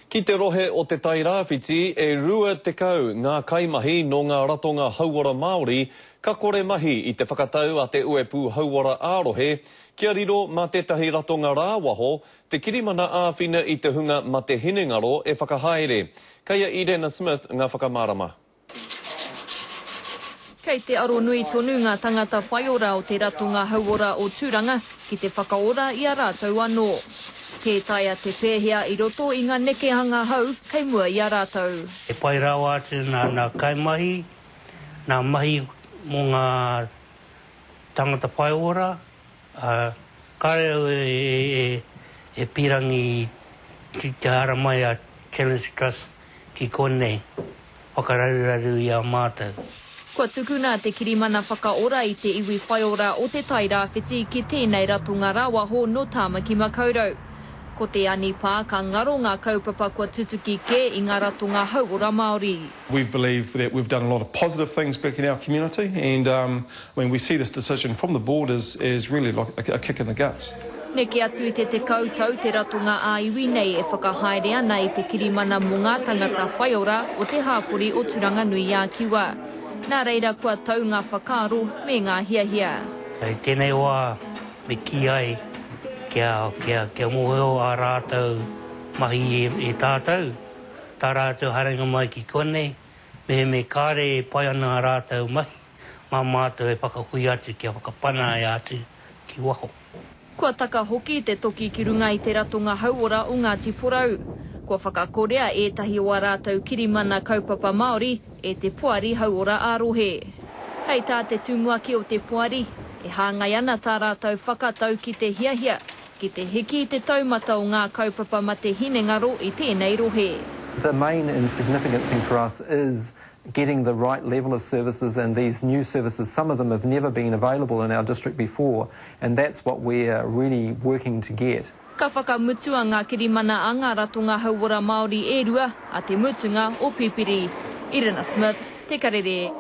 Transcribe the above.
Ki te rohe o te tai rāwhiti, e rua te kau ngā kaimahi no ngā ratonga hauora Māori, ka kore mahi I te whakatau a te uepu hauora ārohe, kia riro mā tētahi ratonga rāwaho, te kirimana āwhina I te hunga ma te hinengaro e whakahaere. Kaia Irena Smith ngā whakamārama. Kei te aro nui tonu ngā tangata whaiora o te ratonga hauora o Tūranga, ki te whakaora I a rātou anō. Ke taia te pēhea I roto I ngā nekehanga hau, kei mua I a rātou. E pai rāwa atu nā kaimahi, nā mahi mō ngā tangata whaiora, kāreo e pirangi ki te hara mai a Challenge Trust ki konei, whakararuraru I a mātou. Kua tukuna te kirimana whakaora I te iwi whaiora o te tai rāwhiti ki tēnei ratonga rāwaho no Tāmaki Makaurau. Ko te ani pā ka ngaro ngā kaupapa kua tutuki ke I ngā ratonga hauora Māori. We believe that we've done a lot of positive things back in our community, and when we see this decision from the board is really like a kick in the guts. Neke atu I te koutou te ratonga a iwi nei e whakahaere ana I te kirimana mō ngā tangata whaiora o te hāpori o Turanga Nui a Kiwa. Nā reira kua tau ngā whakaaro me ngā hiahia. Kei tēnei wā me ki ai, kia mōheo a rātou mahi e tātou. Tā rātou haringa mai ki konei, me kāre e pai ana a rātou mahi, mā mātou e whakahui atu kia whakapana e atu ki waho. Kua taka hoki te toki ki runga I te ratonga hauora o Ngāti Porou. Kua whakakorea ētahi o a rātou kirimana kaupapa Māori e te poari hauora ārohe. Hei tā te tūmuaki o te poari, e hāngai ana tā rātou whakatau ki te hiahia, ki te hiki te taumata o ngā kaupapa ma te hinengaro I tēnei rohe. The main and significant thing for us is getting the right level of services, and these new services, some of them have never been available in our district before, and that's what we're really working to get. Ka whakamutua ngā kirimana a ngā ratonga hauora Māori e rua a te mutunga o Pipiri. Irena Smith, Te Karere.